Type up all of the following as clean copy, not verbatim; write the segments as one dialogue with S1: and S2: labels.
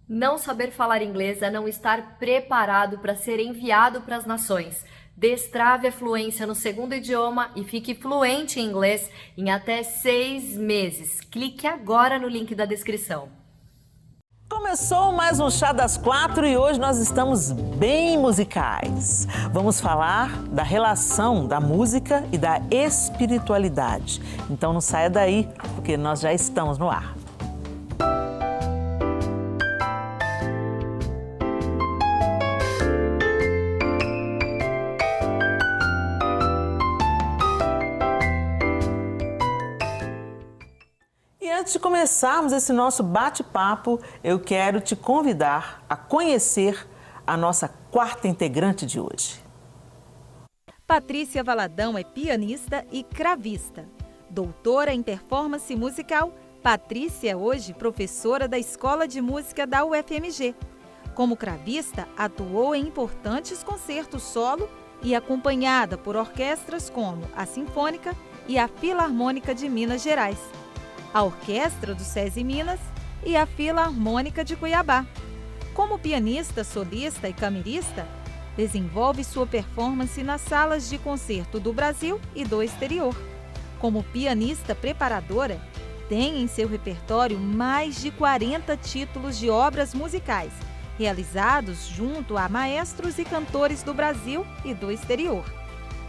S1: Não saber falar inglês é não estar preparado para ser enviado para as nações. Destrave a fluência no segundo idioma e fique fluente em inglês em até 6 meses. Clique agora no link da descrição.
S2: Começou mais um Chá das Quatro e hoje nós estamos bem musicais. Vamos falar da relação da música e da espiritualidade. Então não saia daí, porque nós já estamos no ar. Antes de começarmos esse nosso bate-papo, eu quero te convidar a conhecer a nossa quarta integrante de hoje.
S3: Patrícia Valadão é pianista e cravista. Doutora em performance musical, Patrícia é hoje professora da Escola de Música da UFMG. Como cravista, atuou em importantes concertos solo e acompanhada por orquestras como a Sinfônica e a Filarmônica de Minas Gerais, a Orquestra do SESI Minas e a Filarmônica de Cuiabá. Como pianista, solista e camerista, desenvolve sua performance nas salas de concerto do Brasil e do exterior. Como pianista preparadora, tem em seu repertório mais de 40 títulos de obras musicais, realizados junto a maestros e cantores do Brasil e do exterior.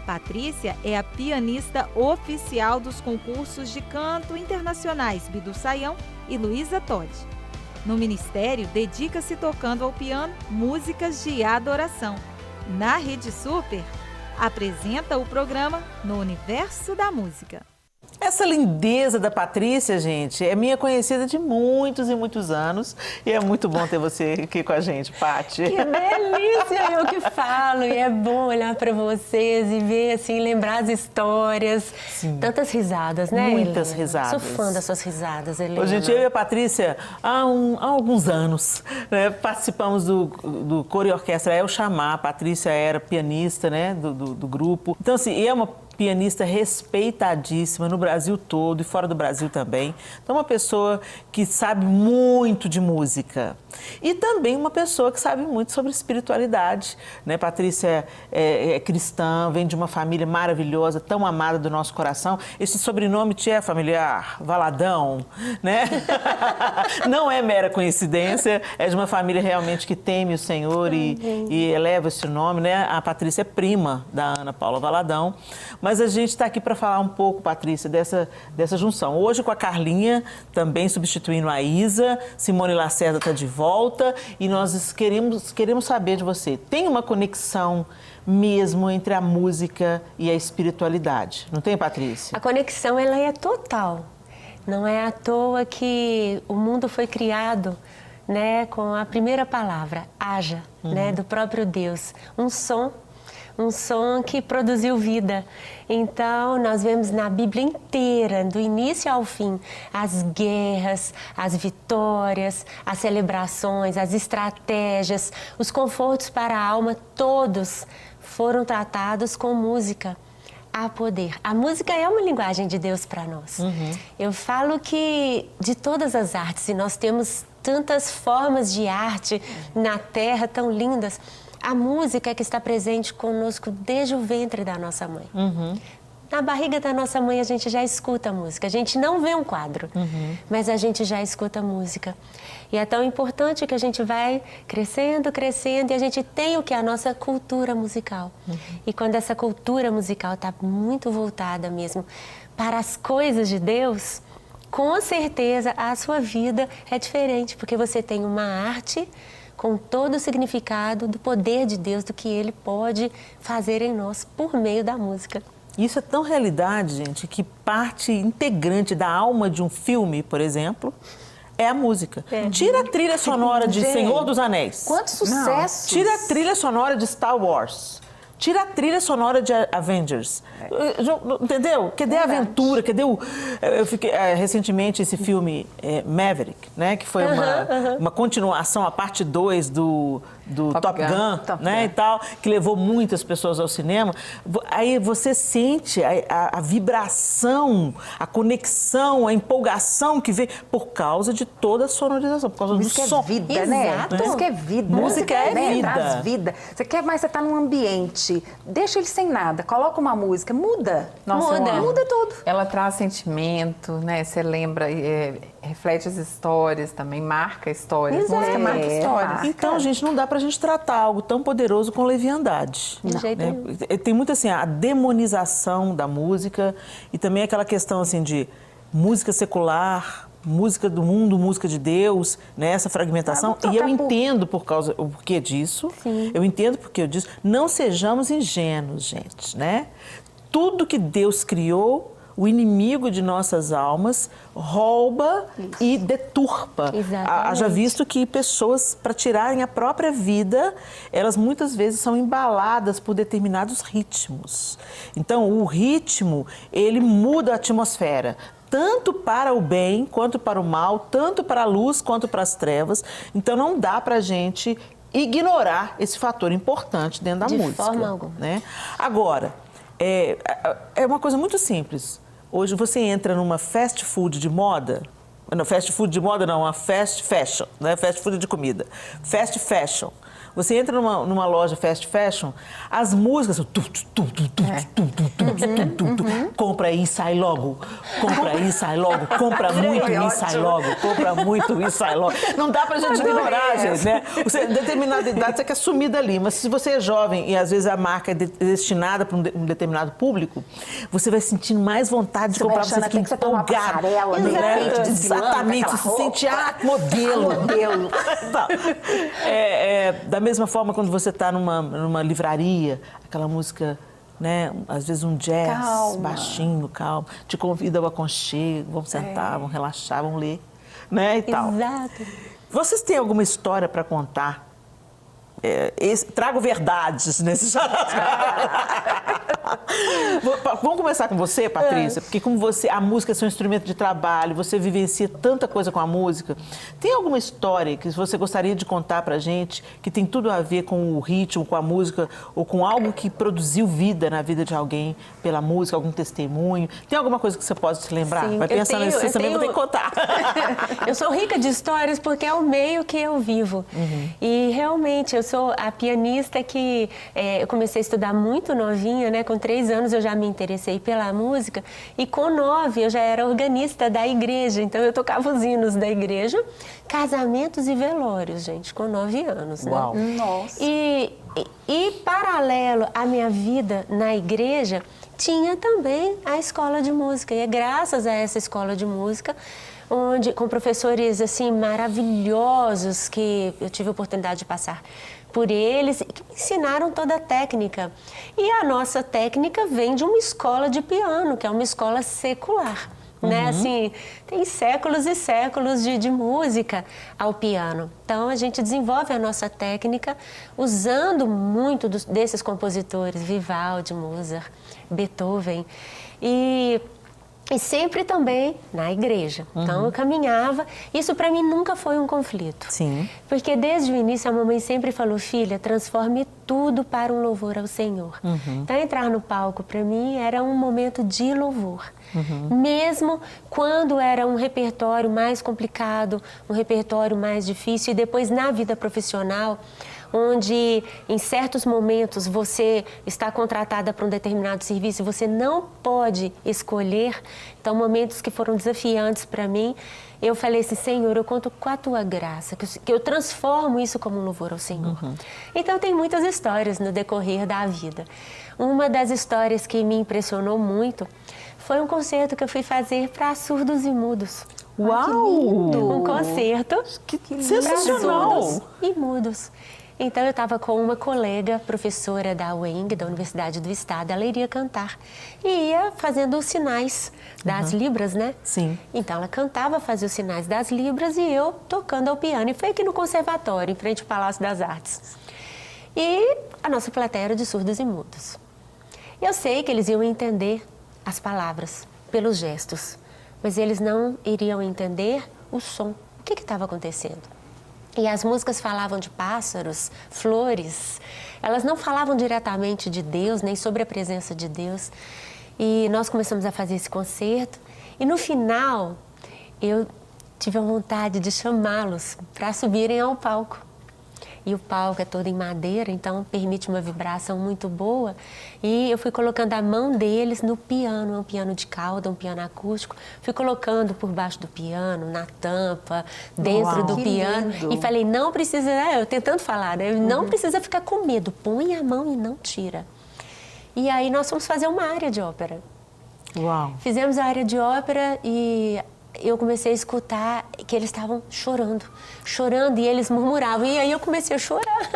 S3: Patrícia é a pianista oficial dos concursos de canto internacionais Bidu Sayão e Luísa Todi. No ministério, dedica-se tocando ao piano músicas de adoração. Na Rede Super, apresenta o programa No Universo da Música.
S2: Essa lindeza da Patrícia, gente, é minha conhecida de muitos e muitos anos. E é muito bom ter você aqui com a gente, Paty.
S4: Que delícia, eu que falo. E é bom olhar para vocês e ver, assim, lembrar as histórias. Sim. Tantas risadas, né,
S2: Muitas
S4: Helena?
S2: risadas.
S4: Sou fã das suas risadas, Helena.
S2: Ô, gente, eu e a Patrícia, há alguns anos, né, participamos do coro e orquestra El Chamar. A Patrícia era pianista, né, do grupo. Então, assim, é uma pianista respeitadíssima no Brasil todo e fora do Brasil também. Então, uma pessoa que sabe muito de música. E também uma pessoa que sabe muito sobre espiritualidade, né? Patrícia é cristã, vem de uma família maravilhosa, tão amada do nosso coração. Esse sobrenome te é familiar? Valadão, né? Não é mera coincidência, é de uma família realmente que teme o Senhor e eleva esse nome, né? A Patrícia é prima da Ana Paula Valadão. Mas a gente está aqui para falar um pouco, Patrícia, dessa junção. Hoje com a Carlinha, também substituindo a Isa, Simone Lacerda está de volta e nós queremos saber de você. Tem uma conexão mesmo entre a música e a espiritualidade, não tem, Patrícia?
S4: A conexão, ela é total. Não é à toa que o mundo foi criado, né, com a primeira palavra, haja, né, do próprio Deus. Um som que produziu vida. Então, nós vemos na Bíblia inteira, do início ao fim, as guerras, as vitórias, as celebrações, as estratégias, os confortos para a alma, todos foram tratados com música. Há poder. A música é uma linguagem de Deus para nós. Eu falo que de todas as artes, e nós temos tantas formas de arte na Terra tão lindas, a música é que está presente conosco desde o ventre da nossa mãe. Na barriga da nossa mãe a gente já escuta a música. A gente não vê um quadro, mas a gente já escuta a música. E é tão importante que a gente vai crescendo, crescendo e a gente tem o que é a nossa cultura musical. E quando essa cultura musical está muito voltada mesmo para as coisas de Deus, com certeza a sua vida é diferente, porque você tem uma arte com todo o significado do poder de Deus, do que Ele pode fazer em nós por meio da música.
S2: Isso é tão realidade, gente, que parte integrante da alma de um filme, por exemplo, é a música. Tira a trilha sonora de Senhor dos Anéis.
S4: Quantos sucessos!
S2: Tira a trilha sonora de Star Wars. Tira a trilha sonora de Avengers. Entendeu? Cadê a aventura? Cadê o... Eu fiquei recentemente esse filme Maverick, né? Que foi uma continuação, a parte 2 do do Top Gun, né, e tal, que levou muitas pessoas ao cinema. Aí você sente a vibração, a conexão, a empolgação que vem por causa de toda a sonorização, por causa do som.
S5: Música é vida, né?
S3: Exato.
S5: Música é vida.
S2: Música é
S5: né?
S2: vida.
S5: Traz vida. Você quer mais, você tá num ambiente, deixa ele sem nada, coloca uma música, muda. Muda tudo.
S6: Ela traz sentimento, né? Você lembra, reflete as histórias também, marca histórias.
S5: Exato.
S6: Música marca histórias.
S5: Marca.
S2: Então, gente, não dá pra gente tratar algo tão poderoso com leviandade.
S3: De jeito nenhum.
S2: Tem muito assim, a demonização da música e também aquela questão assim de música secular, música do mundo, música de Deus, né? Essa fragmentação. E eu entendo o porquê disso.
S3: Sim.
S2: Eu entendo porque eu disse. Não sejamos ingênuos, gente, né? Tudo que Deus criou, o inimigo de nossas almas rouba e deturpa.
S3: Exatamente.
S2: Haja visto que pessoas, para tirarem a própria vida, elas muitas vezes são embaladas por determinados ritmos. Então, o ritmo, ele muda a atmosfera, tanto para o bem quanto para o mal, tanto para a luz quanto para as trevas. Então, não dá para a gente ignorar esse fator importante dentro da música.
S3: De forma alguma.
S2: Né? Agora, é uma coisa muito simples. Hoje você entra numa fast food de moda, não, fast food de moda não, uma fast fashion, né? Fast food de comida, fast fashion. Você entra numa loja fast fashion, as músicas são compra aí e sai logo, compra aí e sai logo, compra muito e sai logo, compra muito e sai logo. Não dá pra gente ignorar, gente, né? Você, determinada idade, você quer sumir dali, mas se você é jovem e às vezes a marca é destinada para um determinado público, você vai sentindo mais vontade de comprar, você fica empolgado. Exatamente, você se sente modelo. Da mesma forma, quando você está numa livraria, aquela música, né, às vezes um jazz baixinho, calmo, te convida ao aconchego, vamos sentar, vamos relaxar, vamos ler, né, e tal.
S3: Exato.
S2: Vocês têm alguma história para contar? Trago verdades nesse Vamos começar com você, Patrícia, porque como a música é seu instrumento de trabalho, você vivencia tanta coisa com a música. Tem alguma história que você gostaria de contar pra gente, que tem tudo a ver com o ritmo, com a música, ou com algo que produziu vida na vida de alguém pela música, algum testemunho? Tem alguma coisa que você pode se lembrar?
S3: Sim,
S2: vai pensando nisso, você também vai ter que contar.
S3: Eu sou rica de histórias porque é o meio que eu vivo. E realmente, eu sou a pianista que eu comecei a estudar muito novinha, né? Com 3 anos eu já me interessei pela música e com 9 eu já era organista da igreja. Então eu tocava os hinos da igreja, casamentos e velórios, gente, com 9 anos, né?
S2: Uau.
S5: Nossa.
S3: E paralelo à minha vida na igreja, tinha também a escola de música. E é graças a essa escola de música, com professores assim maravilhosos que eu tive a oportunidade de passar por eles, que me ensinaram toda a técnica. E a nossa técnica vem de uma escola de piano, que é uma escola secular. Né? Assim, tem séculos e séculos de música ao piano. Então, a gente desenvolve a nossa técnica usando muito desses compositores, Vivaldi, Mozart, Beethoven. E sempre também na igreja. Então, eu caminhava. Isso, para mim, nunca foi um conflito.
S2: Sim.
S3: Porque, desde o início, a mamãe sempre falou, filha, transforme tudo para um louvor ao Senhor. Então, entrar no palco, para mim, era um momento de louvor. Mesmo quando era um repertório mais complicado, um repertório mais difícil. E depois, na vida profissional, onde em certos momentos você está contratada para um determinado serviço e você não pode escolher, então momentos que foram desafiantes para mim, eu falei assim, Senhor, eu conto com a Tua graça, que eu transformo isso como um louvor ao Senhor. Então tem muitas histórias no decorrer da vida. Uma das histórias que me impressionou muito foi um concerto que eu fui fazer para surdos e mudos.
S2: Uau!
S3: Um concerto
S2: Que sensacional!
S3: surdos e mudos. Então, eu estava com uma colega, professora da UENG, da Universidade do Estado, ela iria cantar. E ia fazendo os sinais das libras, né?
S2: Sim.
S3: Então, ela cantava, fazia os sinais das libras e eu tocando ao piano. E foi aqui no conservatório, em frente ao Palácio das Artes. E a nossa plateia era de surdos e mudos. Eu sei que eles iam entender as palavras pelos gestos, mas eles não iriam entender o som. O que estava acontecendo?
S4: E as músicas falavam de pássaros, flores. Elas não falavam diretamente de Deus, nem sobre a presença de Deus. E nós começamos a fazer esse concerto. E no final, eu tive a vontade de chamá-los para subirem ao palco. E o palco é todo em madeira, então permite uma vibração muito boa. E eu fui colocando a mão deles no piano, é um piano de cauda, um piano acústico. Fui colocando por baixo do piano, na tampa, dentro do piano.
S5: Lindo.
S4: E falei, não precisa, eu tentando falar, né? Não precisa ficar com medo, põe a mão e não tira. E aí nós fomos fazer uma área de ópera.
S2: Uau!
S4: Fizemos a área de ópera e eu comecei a escutar que eles estavam chorando, e eles murmuravam. E aí eu comecei a chorar.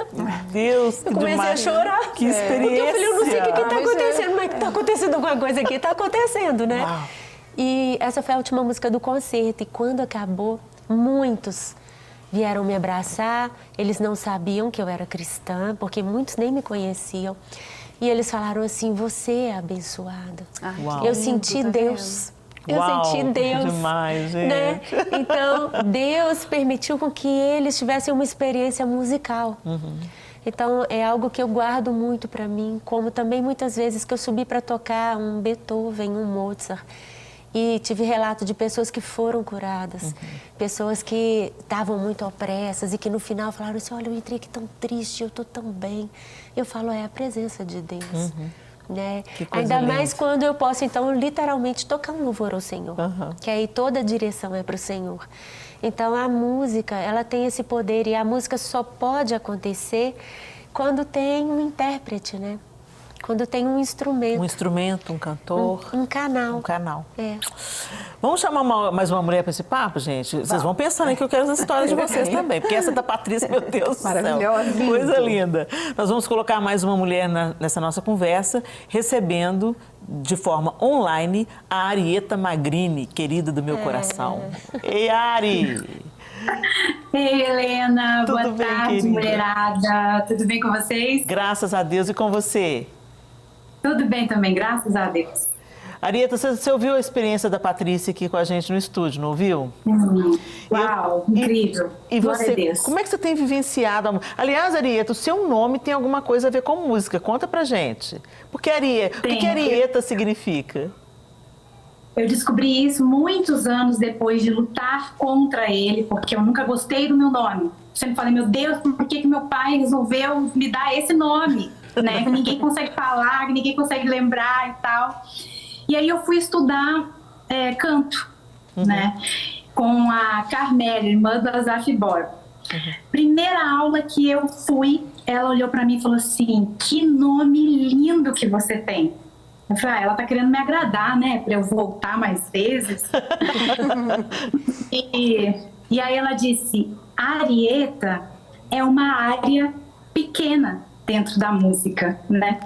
S2: Deus, que
S4: Eu comecei
S2: demais.
S4: a chorar.
S2: Que experiência!
S4: Porque eu falei, eu não sei o que está acontecendo, mas está acontecendo alguma coisa aqui, está acontecendo, né?
S2: Uau.
S4: E essa foi a última música do concerto. E quando acabou, muitos vieram me abraçar. Eles não sabiam que eu era cristã, porque muitos nem me conheciam. E eles falaram assim, você é abençoada.
S2: Uau.
S4: Eu senti Deus. Eu
S2: Uau,
S4: senti Deus.
S2: demais, gente.
S4: Né? Então, Deus permitiu com que eles tivessem uma experiência musical. Então, é algo que eu guardo muito para mim, como também muitas vezes que eu subi para tocar um Beethoven, um Mozart, e tive relato de pessoas que foram curadas, pessoas que estavam muito opressas e que no final falaram assim, olha, eu entrei aqui tão triste, eu estou tão bem. Eu falo, é a presença de Deus. Né?
S2: Que coisa
S4: Ainda
S2: linda.
S4: mais quando eu posso, então, literalmente tocar um louvor ao Senhor. Que aí toda a direção é para o Senhor. Então, a música, ela tem esse poder e a música só pode acontecer quando tem um intérprete, né? Quando tem um instrumento.
S2: Um instrumento, um cantor.
S4: Um canal.
S2: Um canal.
S4: É.
S2: Vamos chamar mais uma mulher para esse papo, gente? Vocês vão pensando aí que eu quero as histórias de vocês também. Porque essa da Patrícia, meu Deus do céu.
S5: Maravilhosa.
S2: Coisa linda. Nós vamos colocar mais uma mulher nessa nossa conversa, recebendo de forma online a Arieta Magrini, querida do meu coração. Ei, Ari!
S7: Ei, Helena,
S2: Tudo
S7: boa
S2: bem,
S7: tarde,
S2: querida?
S7: mulherada. Tudo bem com vocês?
S2: Graças a Deus e com você.
S7: Tudo bem também, graças a Deus.
S2: Arieta, você ouviu a experiência da Patrícia aqui com a gente no estúdio, não ouviu?
S7: Uau, incrível.
S2: E
S7: Glória
S2: você,
S7: a Deus.
S2: como é que você tem vivenciado? Aliás, Arieta, o seu nome tem alguma coisa a ver com música. Conta pra gente. O que Arieta significa?
S7: Eu descobri isso muitos anos depois de lutar contra ele, porque eu nunca gostei do meu nome. Sempre falei, meu Deus, por que meu pai resolveu me dar esse nome? Né? Que ninguém consegue falar, que ninguém consegue lembrar e tal. E aí eu fui estudar canto, né? Com a Carmélia, irmã do Asaf Borba. Primeira aula que eu fui, ela olhou pra mim e falou assim, que nome lindo que você tem. Eu falei, ela tá querendo me agradar, né? Pra eu voltar mais vezes. E aí ela disse, Arieta é uma área pequena dentro da música, né?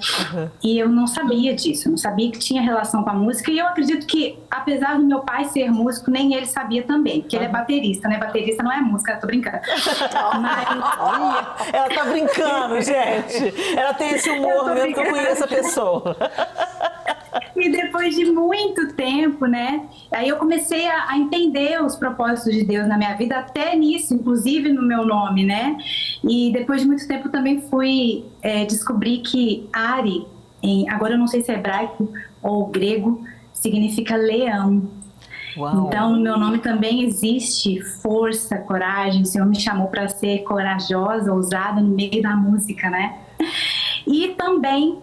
S7: E eu não sabia disso, eu não sabia que tinha relação com a música. E eu acredito que, apesar do meu pai ser músico, nem ele sabia também, porque ele é baterista, né? Baterista não é música, eu tô brincando. Mas...
S2: Ela tá brincando, gente. Ela tem esse humor mesmo que eu conheço a pessoa.
S7: E depois de muito tempo, né? Aí eu comecei a entender os propósitos de Deus na minha vida, até nisso, inclusive no meu nome, né? E depois de muito tempo também fui descobrir que Ari, agora eu não sei se é hebraico ou grego, significa leão.
S2: Uau.
S7: Então no meu nome também existe força, coragem. O Senhor me chamou para ser corajosa, ousada no meio da música, né? E também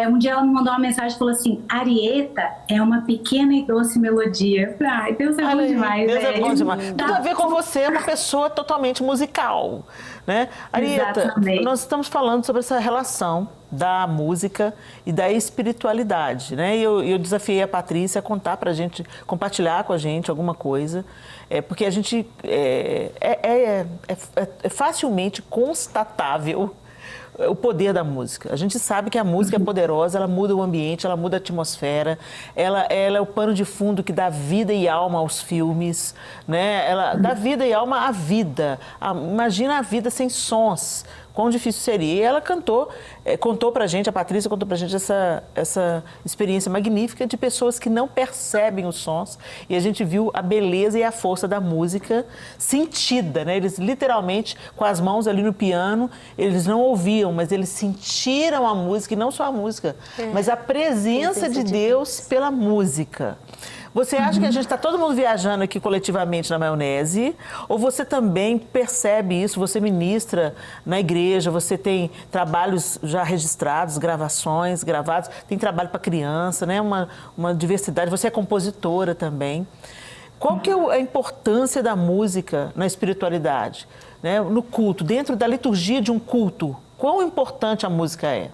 S7: um dia ela me mandou uma mensagem e falou assim, Arieta é uma pequena e doce melodia. Eu falei, ai, Deus é bom demais.
S2: Deus é bom demais.
S7: Tá.
S2: Tudo a ver com você, é uma pessoa totalmente musical, né? Arieta,
S7: Exatamente.
S2: nós estamos falando sobre essa relação da música e da espiritualidade, né? E eu desafiei a Patrícia a contar pra gente, compartilhar com a gente alguma coisa, porque a gente é facilmente constatável o poder da música. A gente sabe que a música é poderosa, ela muda o ambiente, ela muda a atmosfera, ela é o pano de fundo que dá vida e alma aos filmes, né? Ela dá vida e alma à vida. Imagina a vida sem sons. Quão difícil seria. E ela contou pra gente, a Patrícia contou pra gente essa experiência magnífica de pessoas que não percebem os sons. E a gente viu a beleza e a força da música sentida, né? Eles literalmente, com as mãos ali no piano, eles não ouviam, mas eles sentiram a música, e não só a música, mas a presença de Deus pela música. Você acha que a gente está todo mundo viajando aqui coletivamente na maionese? Ou você também percebe isso? Você ministra na igreja, você tem trabalhos já registrados, gravações gravados, tem trabalho para criança, né? Uma diversidade. Você é compositora também. Qual que é a importância da música na espiritualidade, né? No culto, dentro da liturgia de um culto? Quão importante a música é?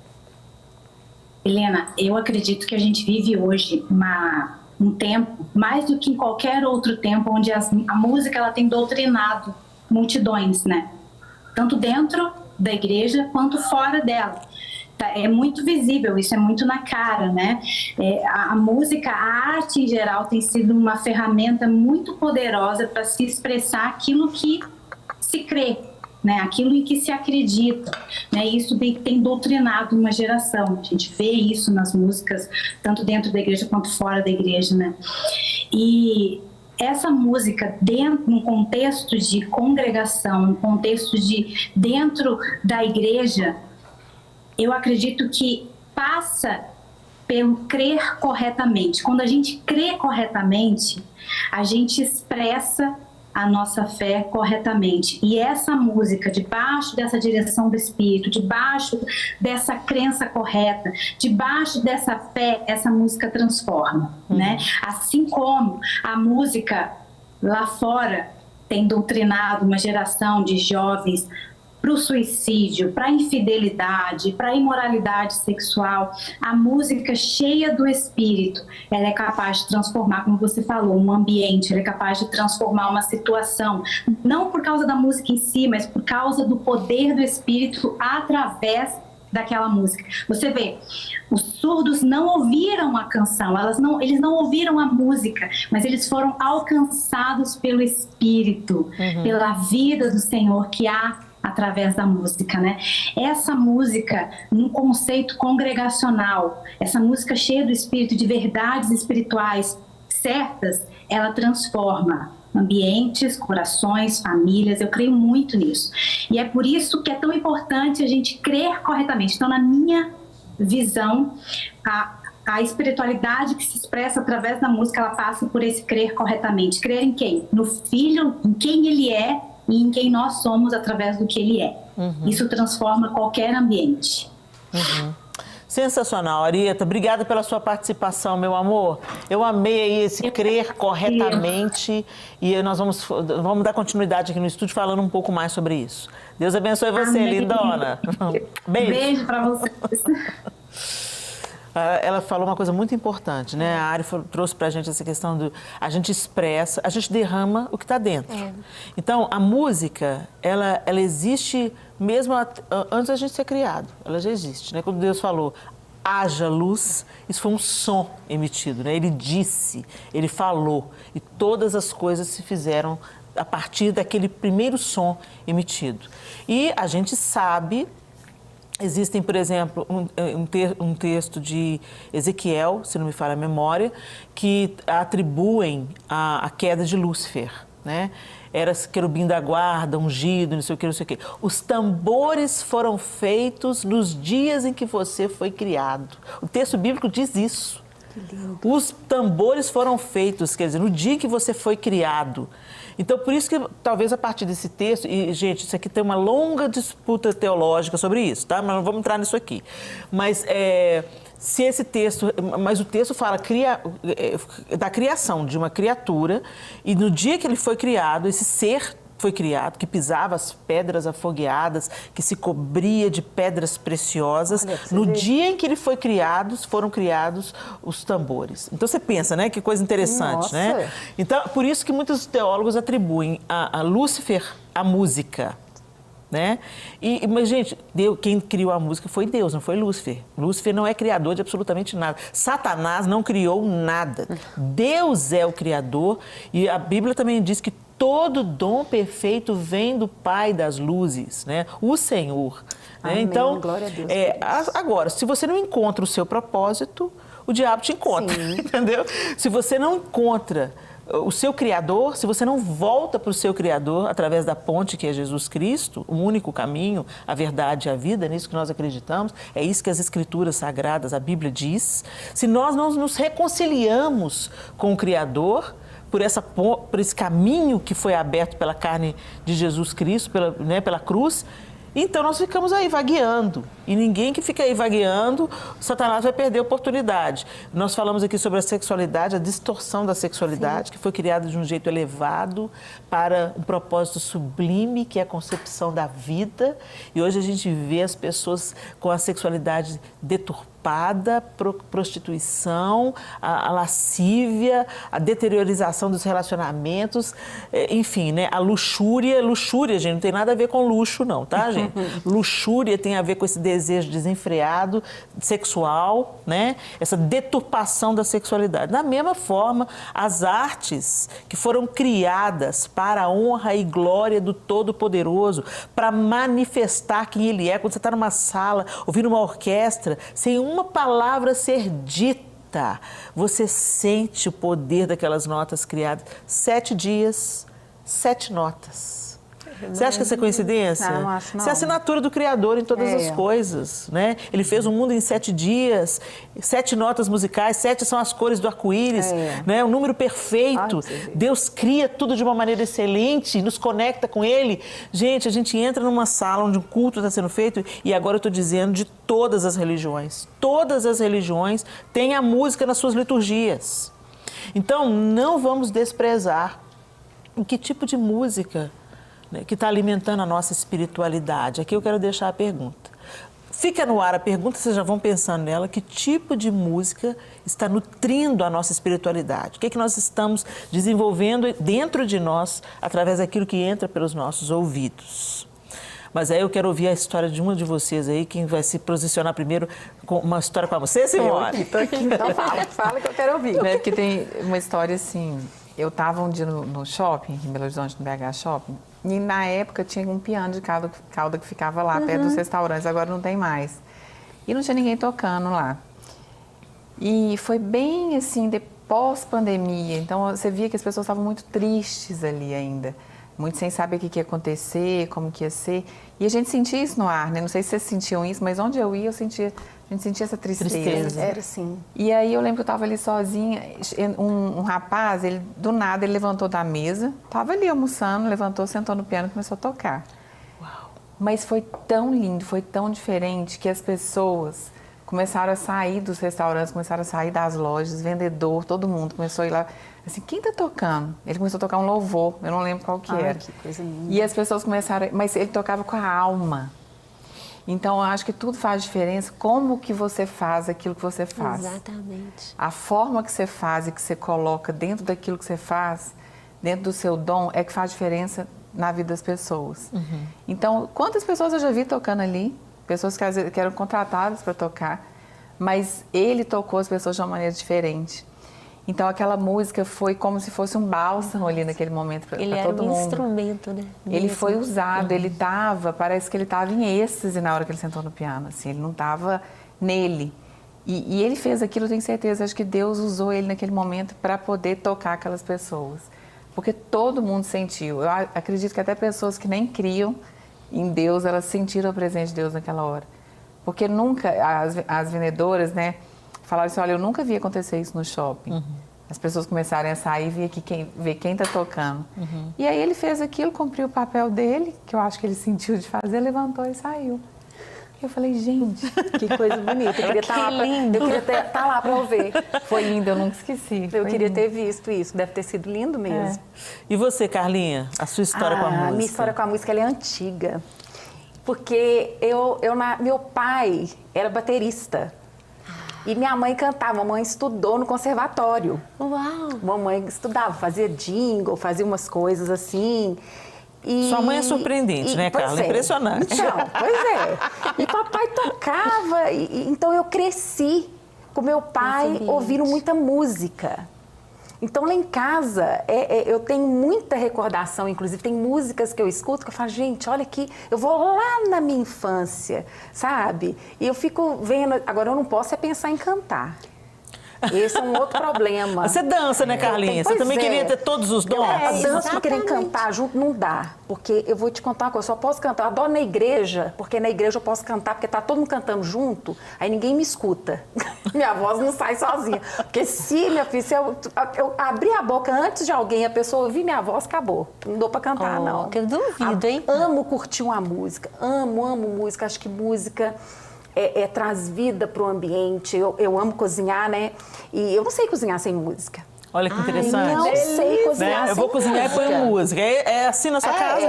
S7: Helena, eu acredito que a gente vive hoje um tempo, mais do que em qualquer outro tempo, onde a música ela tem doutrinado multidões, né? Tanto dentro da igreja quanto fora dela. É muito visível, isso é muito na cara, né? A música, a arte em geral tem sido uma ferramenta muito poderosa para se expressar aquilo que se crê, né? Aquilo em que se acredita, né? Isso tem doutrinado uma geração. A gente vê isso nas músicas, tanto dentro da igreja quanto fora da igreja, né? E essa música, num contexto de congregação, num contexto de dentro da igreja, eu acredito que passa pelo crer corretamente. Quando a gente crê corretamente, a gente expressa a nossa fé corretamente. E essa música, debaixo dessa direção do Espírito, debaixo dessa crença correta, debaixo dessa fé, essa música transforma, né? Assim como a música lá fora tem doutrinado uma geração de jovens para o suicídio, para a infidelidade, para a imoralidade sexual, a música cheia do Espírito, ela é capaz de transformar, como você falou, um ambiente, ela é capaz de transformar uma situação, não por causa da música em si, mas por causa do poder do Espírito através daquela música. Você vê, os surdos não ouviram a canção, eles não ouviram a música, mas eles foram alcançados pelo Espírito, pela vida do Senhor que há através da música, né? Essa música, num conceito congregacional, essa música cheia do Espírito, de verdades espirituais certas, ela transforma ambientes, corações, famílias. Eu creio muito nisso. E é por isso que é tão importante a gente crer corretamente. Então, na minha visão, a espiritualidade que se expressa através da música, ela passa por esse crer corretamente. Crer em quem? No Filho, em quem Ele é, e em quem nós somos através do que Ele é. Isso transforma qualquer ambiente.
S2: Sensacional, Arieta. Obrigada pela sua participação, meu amor. Eu amei aí esse crer corretamente e nós vamos dar continuidade aqui no estúdio falando um pouco mais sobre isso. Deus abençoe você, amém, lindona. Beijo.
S7: Beijo para vocês.
S2: Ela falou uma coisa muito importante, né? A Ari trouxe pra gente essa questão do... A gente expressa, a gente derrama o que está dentro. Então, a música, ela existe mesmo antes da gente ser criado. Ela já existe, né? Quando Deus falou, haja luz, isso foi um som emitido, né? Ele disse, Ele falou. E todas as coisas se fizeram a partir daquele primeiro som emitido. E a gente sabe... Existem, por exemplo, um texto de Ezequiel, se não me falha a memória, que atribuem a queda de Lúcifer, né? Era querubim da guarda, ungido, não sei o que, não sei o que. Os tambores foram feitos nos dias em que você foi criado. O texto bíblico diz isso. Os tambores foram feitos, quer dizer, no dia em que você foi criado. Então, por isso que talvez a partir desse texto, e gente, isso aqui tem uma longa disputa teológica sobre isso, tá? Mas não vamos entrar nisso aqui. Mas se esse texto, mas o texto fala da criação de uma criatura, e no dia que ele foi criado, esse ser foi criado, que pisava as pedras afogueadas, que se cobria de pedras preciosas. No dia em que ele foi criado, foram criados os tambores. Então você pensa, né? Que coisa interessante, né? Então, por isso que muitos teólogos atribuem a Lúcifer a música, né? Mas, gente, quem criou a música foi Deus, não foi Lúcifer. Lúcifer não é criador de absolutamente nada. Satanás não criou nada. Deus é o criador e a Bíblia também diz que todo dom perfeito vem do Pai das luzes, né? O Senhor.
S5: Amém.
S2: Né? Então,
S5: Glória a Deus.
S2: agora, se você não encontra o seu propósito, o diabo te encontra, entendeu? Se você não encontra o seu Criador, se você não volta para o seu Criador através da ponte que é Jesus Cristo, o único caminho, a verdade e a vida, é nisso que nós acreditamos, é isso que as Escrituras Sagradas, a Bíblia diz. Se nós não nos reconciliamos com o Criador, por esse caminho que foi aberto pela carne de Jesus Cristo, pela cruz, então nós ficamos aí vagueando. E ninguém que fica aí vagueando, Satanás vai perder a oportunidade. Nós falamos aqui sobre a sexualidade, a distorção da sexualidade, que foi criada de um jeito elevado para um propósito sublime, que é a concepção da vida. E hoje a gente vê as pessoas com a sexualidade deturpada, prostituição, a lascívia, a deteriorização dos relacionamentos, enfim, né? A luxúria, gente, não tem nada a ver com luxo não, tá, gente? Luxúria tem a ver com esse desejo desenfreado, sexual, né? Essa deturpação da sexualidade. Da mesma forma, as artes que foram criadas para a honra e glória do Todo-Poderoso, para manifestar quem Ele é. Quando você está numa sala, ouvindo uma orquestra, sem uma palavra ser dita, você sente o poder daquelas notas criadas. 7 dias, 7 notas. Você acha que essa é coincidência?
S5: Não acho, não.
S2: Essa é a assinatura do Criador em todas as coisas, né? Ele fez o mundo em 7 dias, 7 notas musicais, 7 são as cores do arco-íris, né? Um número perfeito. Deus cria tudo de uma maneira excelente, nos conecta com Ele. Gente, a gente entra numa sala onde um culto está sendo feito, e agora eu estou dizendo de todas as religiões. Todas as religiões têm a música nas suas liturgias. Então, não vamos desprezar em que tipo de música que está alimentando a nossa espiritualidade. Aqui eu quero deixar a pergunta. Fica no ar a pergunta, vocês já vão pensando nela, que tipo de música está nutrindo a nossa espiritualidade? O que é que nós estamos desenvolvendo dentro de nós, através daquilo que entra pelos nossos ouvidos? Mas aí eu quero ouvir a história de uma de vocês aí, quem vai se posicionar primeiro com uma história com você, Simone?
S6: Estou aqui. Então fala que eu quero ouvir. Né? Porque tem uma história assim, eu estava um dia no shopping, em Belo Horizonte, no BH Shopping, e na época tinha um piano de cauda que ficava lá, perto dos restaurantes, agora não tem mais. E não tinha ninguém tocando lá. E foi bem assim, pós-pandemia, então você via que as pessoas estavam muito tristes ali ainda. Muito sem saber o que ia acontecer, como que ia ser. E a gente sentia isso no ar, né? Não sei se vocês sentiam isso, mas onde eu ia, a gente sentia essa tristeza.
S5: Era assim.
S6: E aí eu lembro que eu estava ali sozinha, um rapaz, do nada, ele levantou da mesa, estava ali almoçando, levantou, sentou no piano e começou a tocar. Uau! Mas foi tão lindo, foi tão diferente, que as pessoas começaram a sair dos restaurantes, começaram a sair das lojas, vendedor, todo mundo começou a ir lá. Assim, quem tá tocando? Ele começou a tocar um louvor, eu não lembro qual que era.
S5: Que coisa linda.
S6: E as pessoas começaram, mas ele tocava com a alma. Então, eu acho que tudo faz diferença, como que você faz aquilo que você faz.
S4: Exatamente.
S6: A forma que você faz e que você coloca dentro daquilo que você faz, dentro do seu dom, é que faz diferença na vida das pessoas. Então, quantas pessoas eu já vi tocando ali? Pessoas que eram contratadas para tocar, mas ele tocou as pessoas de uma maneira diferente. Então, aquela música foi como se fosse um bálsamo ali naquele momento para todo mundo.
S4: Ele era um instrumento, né?
S6: Ele foi usado, parece que ele estava em êxtase na hora que ele sentou no piano, assim, ele não estava nele. E ele fez aquilo, eu tenho certeza, acho que Deus usou ele naquele momento para poder tocar aquelas pessoas. Porque todo mundo sentiu. Eu acredito que até pessoas que nem criam em Deus, elas sentiram a presença de Deus naquela hora. Porque nunca, as vendedoras, né, falaram assim, olha, eu nunca vi acontecer isso no shopping. As pessoas começarem a sair e ver quem está tocando. E aí ele fez aquilo, cumpriu o papel dele, que eu acho que ele sentiu de fazer, levantou e saiu. Eu falei, gente,
S5: que coisa bonita. Eu queria estar lá para eu ver.
S6: Foi lindo, eu nunca esqueci.
S5: Eu queria ter visto isso, deve ter sido lindo mesmo.
S2: E você, Carlinha, a sua história com a música?
S5: A minha história com a música ela é antiga. Porque meu pai era baterista. E minha mãe cantava, mamãe estudou no conservatório.
S4: Uau!
S5: Mamãe estudava, fazia jingle, fazia umas coisas assim.
S2: Sua mãe é surpreendente, né, Carla? Impressionante.
S5: Então, pois é. E papai tocava, então eu cresci com meu pai ouvindo muita música. Então, lá em casa, eu tenho muita recordação, inclusive tem músicas que eu escuto que eu falo, gente, olha aqui, eu vou lá na minha infância, sabe? E eu fico vendo, agora eu não posso pensar em cantar. Esse é um outro problema.
S2: Você dança, né, Carlinha? Você também queria ter todos os dons?
S5: Dança pra querer cantar junto não dá. Porque eu vou te contar uma coisa, eu só posso cantar. Eu adoro na igreja, porque na igreja eu posso cantar, porque tá todo mundo cantando junto, aí ninguém me escuta. Minha voz não sai sozinha. Porque minha filha, se eu abrir a boca antes de alguém, a pessoa ouvir minha voz, acabou. Não dou pra cantar, não.
S4: Que eu duvido, hein?
S5: Amo curtir uma música. Amo música. Acho que música traz vida pro ambiente. Eu amo cozinhar, né? E eu não sei cozinhar sem música.
S2: Olha que interessante.
S5: Não sei cozinhar
S2: né? Eu vou cozinhar e ponho música. É assim na sua casa?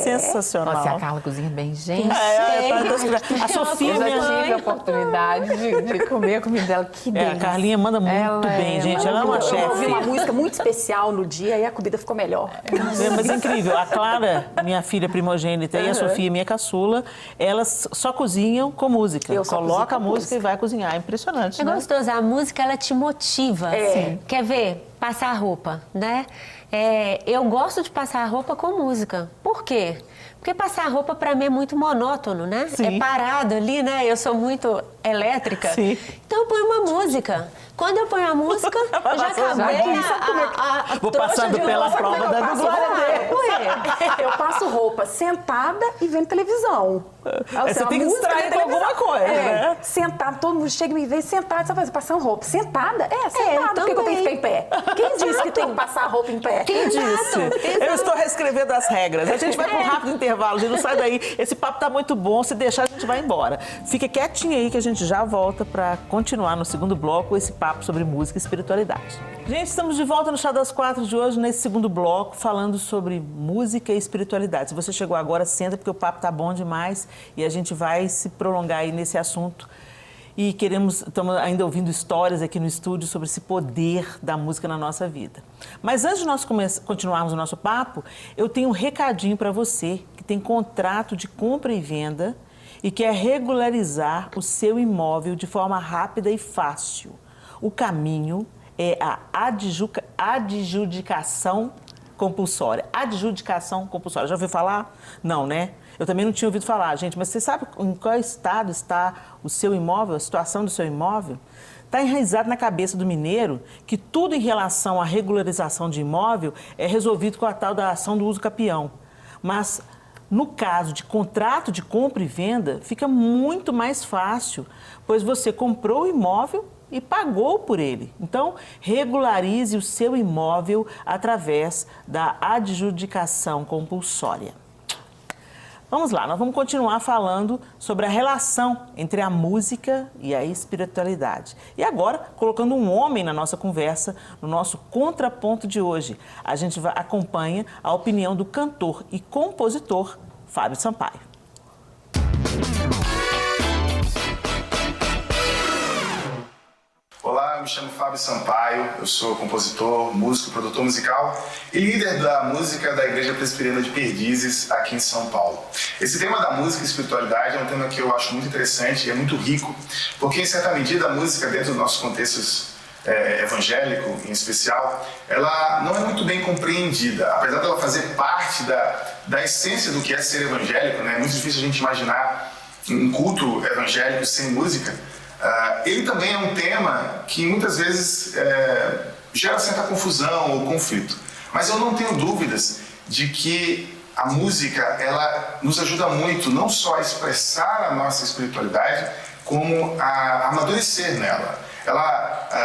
S2: Sensacional.
S6: Nossa, a Carla cozinha bem, gente.
S2: A Sofia,
S6: eu já tive a oportunidade de comer a comida dela. Que delícia.
S2: A Carlinha manda muito bem, gente. Ela é uma chefe.
S5: Eu ouvi uma música muito especial no dia e a comida ficou melhor.
S2: Mas é incrível. A Clara, minha filha primogênita, e a Sofia, minha caçula, elas só cozinham com música. Coloca a música e vai cozinhar. É impressionante, né?
S4: É gostoso. A música, ela te motiva. Quer ver? Passar roupa, né? Eu gosto de passar roupa com música. Por quê? Porque passar roupa para mim é muito monótono, né?
S2: Sim.
S4: É parado ali, né? Eu sou muito elétrica.
S2: Sim.
S4: Então eu ponho uma música. Quando eu ponho a música, eu já acabei a
S2: Vou passando pela prova da
S5: glória. Eu passo roupa sentada e vendo televisão.
S2: Você tem que distrair com alguma coisa, né?
S5: Sentada, todo mundo chega e me vê sentada, sabe, passando roupa. Sentada? Sentada. Por que eu tenho que ficar em pé? Quem disse que tem que passar roupa em pé?
S2: Quem disse? Eu estou reescrevendo as regras. A gente vai para um rápido intervalo, a gente não sai daí. Esse papo tá muito bom, se deixar a gente vai embora. Fica quietinho aí que a gente já volta para continuar no segundo bloco esse papo sobre música e espiritualidade. Gente, estamos de volta no Chá das Quatro de hoje, nesse segundo bloco, falando sobre música e espiritualidade. Se você chegou agora, senta, porque o papo tá bom demais e a gente vai se prolongar aí nesse assunto. E estamos ainda ouvindo histórias aqui no estúdio sobre esse poder da música na nossa vida. Mas antes de nós continuarmos o nosso papo, eu tenho um recadinho para você que tem contrato de compra e venda e quer regularizar o seu imóvel de forma rápida e fácil. O caminho é a adjudicação compulsória. Adjudicação compulsória. Já ouviu falar? Não, né? Eu também não tinha ouvido falar, gente. Mas você sabe em qual estado está o seu imóvel, a situação do seu imóvel? Está enraizado na cabeça do mineiro que tudo em relação à regularização de imóvel é resolvido com a tal da ação do uso capião. Mas no caso de contrato de compra e venda, fica muito mais fácil, pois você comprou o imóvel e pagou por ele. Então, regularize o seu imóvel através da adjudicação compulsória. Vamos lá, nós vamos continuar falando sobre a relação entre a música e a espiritualidade. E agora, colocando um homem na nossa conversa, no nosso contraponto de hoje, a gente acompanha a opinião do cantor e compositor Fábio Sampaio.
S8: Olá, eu me chamo Fábio Sampaio, eu sou compositor, músico, produtor musical e líder da música da Igreja Presbiteriana de Perdizes, aqui em São Paulo. Esse tema da música e espiritualidade é um tema que eu acho muito interessante e é muito rico, porque em certa medida a música, dentro do nosso contexto evangélico em especial, ela não é muito bem compreendida, apesar dela fazer parte da essência do que é ser evangélico, né? É muito difícil a gente imaginar um culto evangélico sem música. Ele também é um tema que muitas vezes gera certa confusão ou conflito. Mas eu não tenho dúvidas de que a música ela nos ajuda muito não só a expressar a nossa espiritualidade, como a amadurecer nela.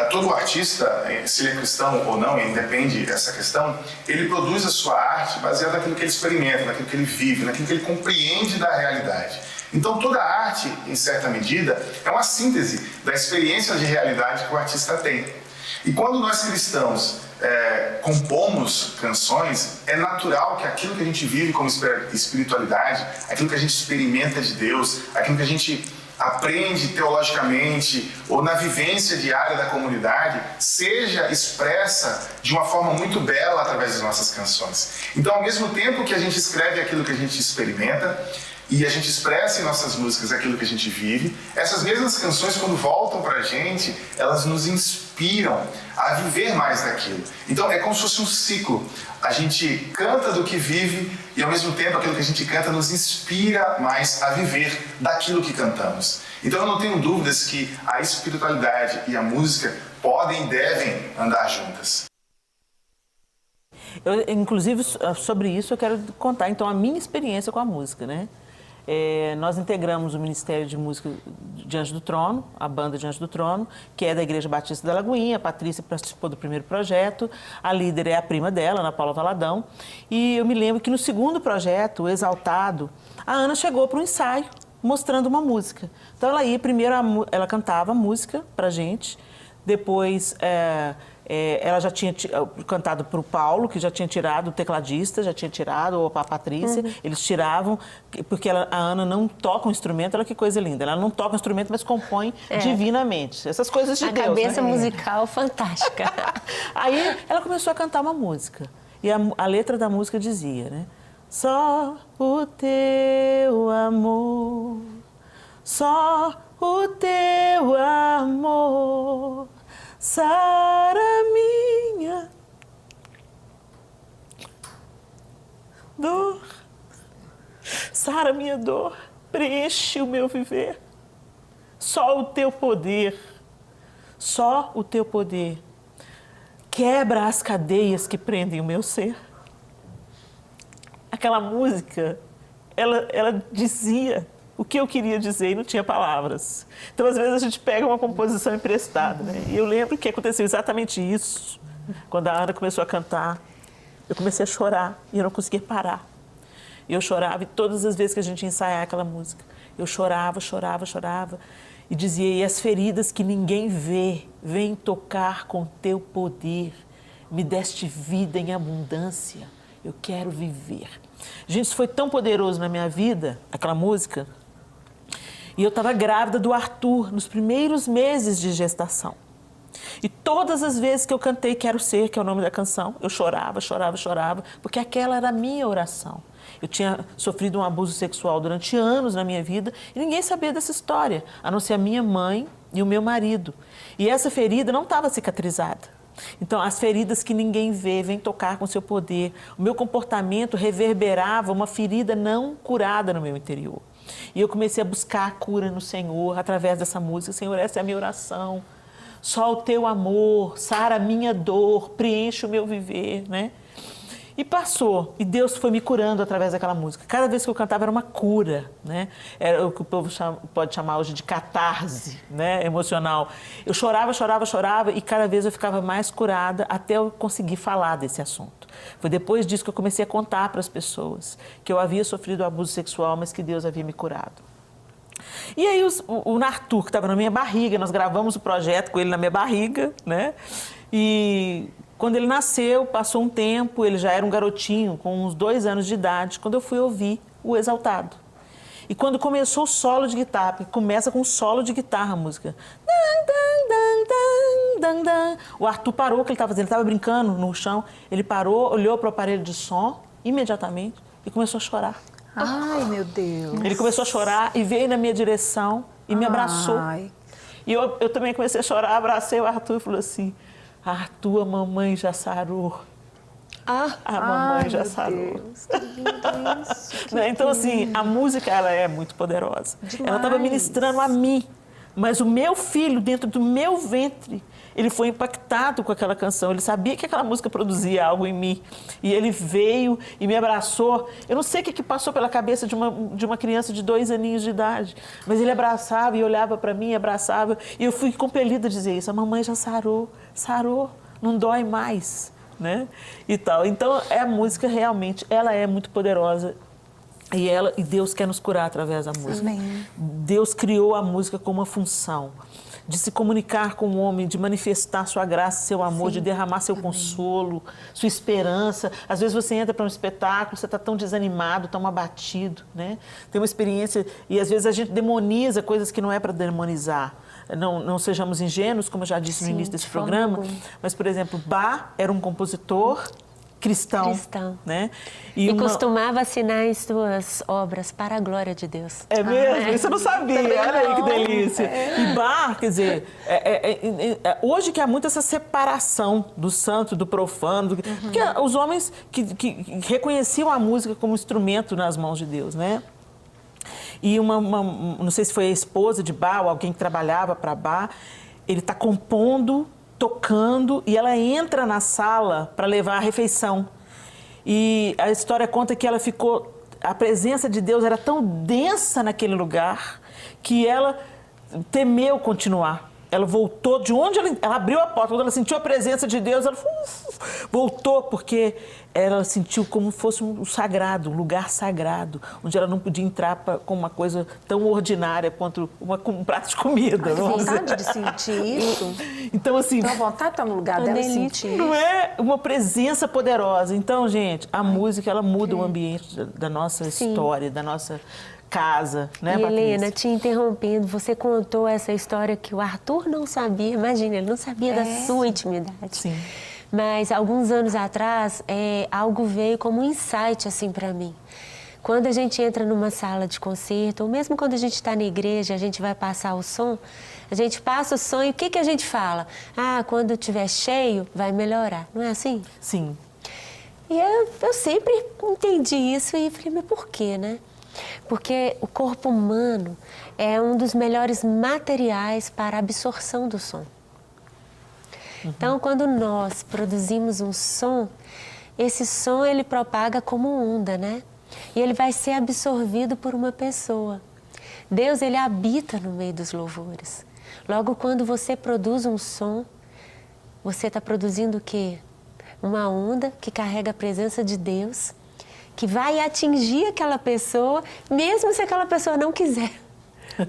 S8: Todo artista, se ele é cristão ou não, independe dessa questão, ele produz a sua arte baseada naquilo que ele experimenta, naquilo que ele vive, naquilo que ele compreende da realidade. Então toda arte, em certa medida, é uma síntese da experiência de realidade que o artista tem. E quando nós cristãos compomos canções, é natural que aquilo que a gente vive como espiritualidade, aquilo que a gente experimenta de Deus, aquilo que a gente aprende teologicamente ou na vivência diária da comunidade, seja expressa de uma forma muito bela através das nossas canções. Então, ao mesmo tempo que a gente escreve aquilo que a gente experimenta e a gente expressa em nossas músicas aquilo que a gente vive, essas mesmas canções, quando voltam pra gente, elas nos inspiram a viver mais daquilo. Então, é como se fosse um ciclo. A gente canta do que vive e, ao mesmo tempo, aquilo que a gente canta nos inspira mais a viver daquilo que cantamos. Então, eu não tenho dúvidas que a espiritualidade e a música podem e devem andar juntas.
S2: Inclusive, sobre isso eu quero contar, então, a minha experiência com a música, né? Nós integramos o Ministério de Música Diante do Trono, a banda Diante do Trono, que é da Igreja Batista da Lagoinha. A Patrícia participou do primeiro projeto, a líder é a prima dela, Ana Paula Valadão. E eu me lembro que no segundo projeto, o Exaltado, a Ana chegou para um ensaio mostrando uma música. Então ela ia, primeiro ela cantava a música para a gente, depois ela já tinha cantado para o Paulo, que já tinha tirado o tecladista, já tinha tirado, ou para a Patrícia, eles tiravam, porque a Ana não toca um instrumento, olha que coisa linda, ela não toca um instrumento, mas compõe divinamente, essas coisas de Deus.
S4: A cabeça
S2: né?
S4: musical fantástica.
S2: Aí ela começou a cantar uma música, e a letra da música dizia, né? Só o teu amor, só o teu amor sara minha dor, sara minha dor, preenche o meu viver. Só o teu poder, só o teu poder quebra as cadeias que prendem o meu ser. Aquela música, ela dizia o que eu queria dizer e não tinha palavras. Então, às vezes, a gente pega uma composição emprestada, né? E eu lembro que aconteceu exatamente isso. Quando a Ana começou a cantar, eu comecei a chorar e eu não conseguia parar. E eu chorava, e todas as vezes que a gente ia ensaiar aquela música, eu chorava, chorava, chorava. E dizia, e as feridas que ninguém vê, vêm tocar com teu poder. Me deste vida em abundância, eu quero viver. Gente, isso foi tão poderoso na minha vida, aquela música. E eu estava grávida do Arthur, nos primeiros meses de gestação. E todas as vezes que eu cantei Quero Ser, que é o nome da canção, eu chorava, chorava, chorava, porque aquela era a minha oração. Eu tinha sofrido um abuso sexual durante anos na minha vida e ninguém sabia dessa história, a não ser a minha mãe e o meu marido. E essa ferida não estava cicatrizada. Então, as feridas que ninguém vê, vêm tocar com seu poder. O meu comportamento reverberava uma ferida não curada no meu interior. E eu comecei a buscar a cura no Senhor, através dessa música. Senhor, essa é a minha oração. Só o teu amor sara a minha dor, preenche o meu viver, né? E passou, e Deus foi me curando através daquela música. Cada vez que eu cantava era uma cura, né? Era o que o povo pode chamar hoje de catarse, né? Emocional. Eu chorava, chorava, chorava e cada vez eu ficava mais curada até eu conseguir falar desse assunto. Foi depois disso que eu comecei a contar para as pessoas que eu havia sofrido abuso sexual, mas que Deus havia me curado. E aí o Arthur, que estava na minha barriga, nós gravamos o projeto com ele na minha barriga, né? E quando ele nasceu, passou um tempo, ele já era um garotinho, com uns 2 anos de idade, quando eu fui ouvir o Exaltado. E quando começou o solo de guitarra, porque começa com um solo de guitarra a música. O Arthur parou o que ele estava fazendo, ele estava brincando no chão, ele parou, olhou para o aparelho de som, imediatamente, e começou a chorar.
S5: Ai, meu Deus.
S2: Ele começou a chorar e veio na minha direção e me abraçou.
S5: Ai.
S2: E eu também comecei a chorar, abracei o Arthur e falei assim, Arthur, a mamãe já sarou. A mamãe já sarou.
S5: Deus, que lindo isso.
S2: Então, assim, a música, ela é muito poderosa.
S5: Demais.
S2: Ela estava ministrando a mim, mas o meu filho, dentro do meu ventre, ele foi impactado com aquela canção. Ele sabia que aquela música produzia algo em mim. E ele veio e me abraçou. Eu não sei o que passou pela cabeça de uma criança de 2 aninhos de idade, mas ele abraçava e olhava para mim, abraçava. E eu fui compelida a dizer isso. A mamãe já sarou, não dói mais, né? E tal. Então, a música realmente, ela é muito poderosa. E Deus quer nos curar através da música. Amém. Deus criou a música com uma função de se comunicar com o homem, de manifestar sua graça, seu amor, de derramar seu consolo, sua esperança. Às vezes você entra para um espetáculo, você está tão desanimado, tão abatido, né? Tem uma experiência, e às vezes a gente demoniza coisas que não é para demonizar. Não sejamos ingênuos, como eu já disse no início desse programa, mas, por exemplo, Bach era um compositor cristão. Né?
S4: E costumava assinar as suas obras para a glória de Deus.
S2: É mesmo? Isso eu não sabia. Olha aí que delícia. E Bach, quer dizer, hoje que há muito essa separação do santo, do profano, porque os homens que reconheciam a música como instrumento nas mãos de Deus, né? E não sei se foi a esposa de Bach ou alguém que trabalhava para Bach, ele está compondo, tocando, e ela entra na sala para levar a refeição. E a história conta que a presença de Deus era tão densa naquele lugar que ela temeu continuar. Ela voltou de onde ela abriu a porta, quando ela sentiu a presença de Deus, ela voltou, porque ela sentiu como fosse um sagrado, um lugar sagrado, onde ela não podia entrar com uma coisa tão ordinária quanto um prato de comida.
S5: Tem vontade de sentir isso?
S2: Então, assim...
S5: Tem vontade de estar no lugar dela e sentir isso.
S2: Não é uma presença poderosa. Então, gente, a música, ela muda o ambiente da nossa história, da nossa casa, né, Patrícia?
S4: Helena, te interrompendo, você contou essa história que o Arthur não sabia, imagina, ele não sabia da sua intimidade.
S2: Sim.
S4: Mas, alguns anos atrás, algo veio como um insight, assim, para mim. Quando a gente entra numa sala de concerto, ou mesmo quando a gente está na igreja, a gente vai passar o som, a gente passa o som e o que a gente fala? Quando estiver cheio, vai melhorar. Não é assim?
S2: Sim.
S4: E eu sempre entendi isso e falei, mas por quê, né? Porque o corpo humano é um dos melhores materiais para a absorção do som. Então, quando nós produzimos um som, esse som ele propaga como onda, né? E ele vai ser absorvido por uma pessoa. Deus, ele habita no meio dos louvores. Logo, quando você produz um som, você está produzindo o quê? Uma onda que carrega a presença de Deus, que vai atingir aquela pessoa, mesmo se aquela pessoa não quiser.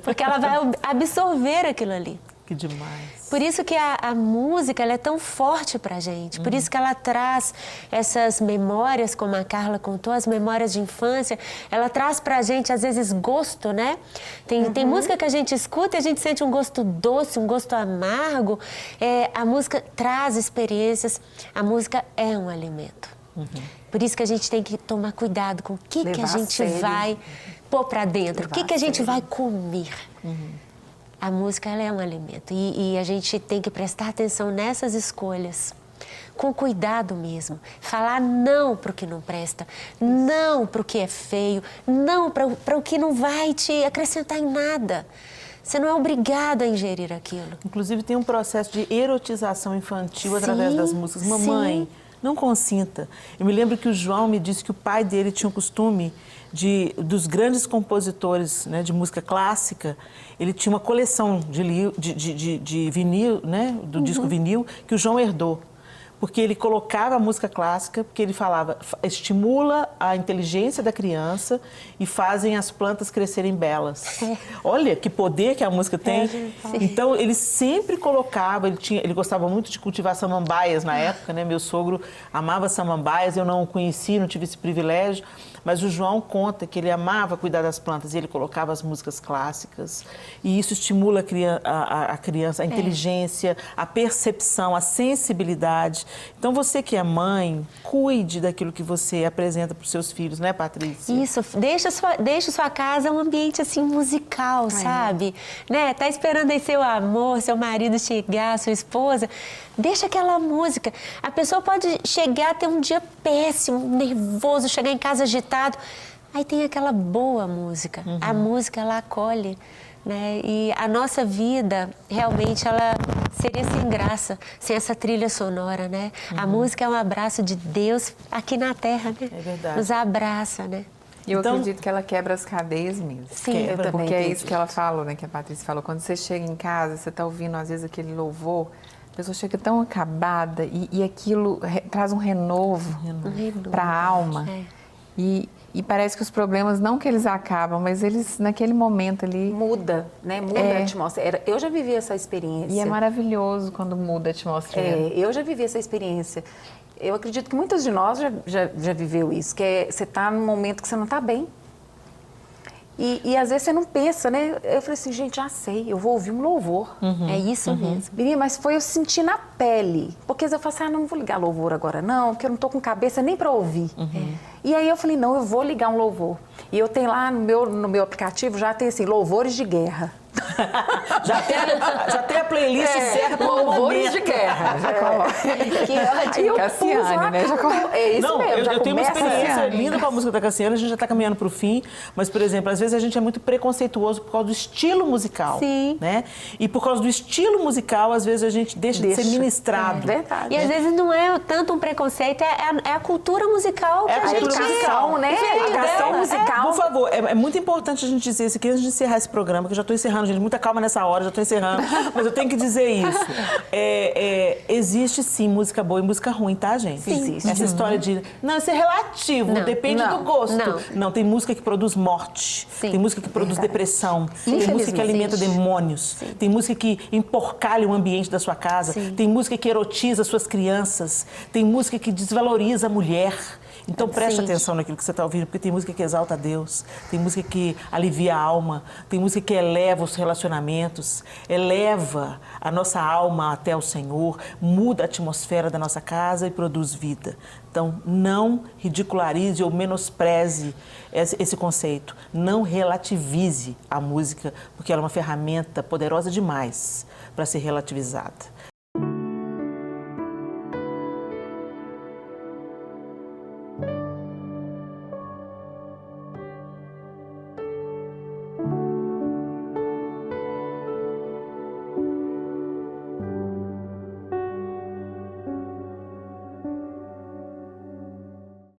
S4: Porque ela vai absorver aquilo ali.
S2: Que demais.
S4: Por isso que a música ela é tão forte pra gente. Por isso que ela traz essas memórias, como a Carla contou, as memórias de infância. Ela traz pra gente, às vezes, gosto, né? Tem música que a gente escuta e a gente sente um gosto doce, um gosto amargo. A música traz experiências. A música é um alimento. Por isso que a gente tem que tomar cuidado com o que a gente vai pôr pra dentro. O que a gente vai comer. A música ela é um alimento e a gente tem que prestar atenção nessas escolhas, com cuidado mesmo. Falar não para o que não presta, não para o que é feio, não para o que não vai te acrescentar em nada. Você não é obrigado a ingerir aquilo.
S2: Inclusive tem um processo de erotização infantil através das músicas. Mamãe, não consinta. Eu me lembro que o João me disse que o pai dele tinha o costume dos grandes compositores, né, de música clássica, ele tinha uma coleção de vinil, né, do disco vinil, que o João herdou. Porque ele colocava a música clássica, porque ele falava, estimula a inteligência da criança e fazem as plantas crescerem belas. Olha que poder que a música tem. Então, ele sempre colocava, ele gostava muito de cultivar samambaias na época, né? Meu sogro amava samambaias, eu não o conheci, não tive esse privilégio, mas o João conta que ele amava cuidar das plantas e ele colocava as músicas clássicas e isso estimula a criança, a inteligência, a percepção, a sensibilidade. Então, você que é mãe, cuide daquilo que você apresenta para os seus filhos, né, Patrícia?
S4: Isso, deixa sua casa um ambiente, assim, musical, sabe? Né? Tá esperando aí seu amor, seu marido chegar, sua esposa, deixa aquela música. A pessoa pode chegar a ter um dia péssimo, nervoso, chegar em casa agitado, aí tem aquela boa música. A música, ela acolhe. Né? E a nossa vida, realmente, ela seria sem graça, sem essa trilha sonora, né? A música é um abraço de Deus aqui na Terra, né?
S2: É verdade.
S4: Nos abraça, né?
S6: E eu acredito que ela quebra as cadeias mesmo.
S4: Sim,
S5: eu também
S6: porque é
S5: acredito.
S6: isso que ela falou, né? Que a Patrícia falou. Quando você chega em casa, você está ouvindo, às vezes, aquele louvor, a pessoa chega tão acabada e aquilo traz um renovo para a alma. E E parece que os problemas, não que eles acabam, mas eles, naquele momento ali...
S5: Muda, né? Muda a atmosfera. Eu já vivi essa experiência.
S6: E é maravilhoso quando muda a atmosfera.
S5: Eu já vivi essa experiência. Eu acredito que muitas de nós já viveu isso, que é você tá num momento que você não tá bem. E às vezes você não pensa, né? Eu falei assim, gente, já sei, eu vou ouvir um louvor.
S4: É isso mesmo.
S5: Menina, mas foi eu sentir na pele. Porque eu falei assim, não vou ligar louvor agora não, porque eu não tô com cabeça nem para ouvir. E aí eu falei, não, eu vou ligar um louvor. E eu tenho lá no meu aplicativo, já tem assim, louvores de guerra.
S2: já tem a playlist certa para o
S5: louvores
S2: momento.
S5: de guerra. Já coloca.
S4: Que ótimo.
S6: Cassiane, né?
S5: É isso
S2: Não,
S5: mesmo, já
S2: eu tenho uma
S5: começa
S2: experiência
S5: assim.
S2: linda com a música da Cassiane, a gente já está caminhando para o fim, mas, por exemplo, às vezes a gente é muito preconceituoso por causa do estilo musical.
S4: Sim.
S2: Né? E por causa do estilo musical, às vezes a gente deixa de ser ministrado.
S5: É verdade.
S4: E às vezes não é tanto um preconceito, é a cultura musical que
S2: É a
S4: a gente...
S2: cultura musical,
S5: né?
S4: veio
S5: A educação
S4: dela.
S5: musical.
S2: Por favor, é muito importante a gente dizer isso aqui antes de encerrar esse programa, que eu já estou encerrando, gente. Muita calma nessa hora, já estou encerrando. Mas eu tenho que dizer isso. Existe sim música boa e música ruim, tá, gente?
S5: Sim. Existe.
S2: Essa história de. Não, isso é relativo,
S4: Não.
S2: depende do gosto.
S4: Não.
S2: Tem música que produz morte,
S4: Sim.
S2: tem música que produz depressão, tem
S5: Infelizmente.
S2: música que alimenta demônios, tem música que emporcalha o ambiente da sua casa, tem música que erotiza suas crianças, tem música que desvaloriza a mulher. Então preste atenção naquilo que você está ouvindo, porque tem música que exalta a Deus, tem música que alivia a alma, tem música que eleva os relacionamentos, eleva a nossa alma até o Senhor, muda a atmosfera da nossa casa e produz vida. Então não ridicularize ou menospreze esse conceito, não relativize a música, porque ela é uma ferramenta poderosa demais para ser relativizada.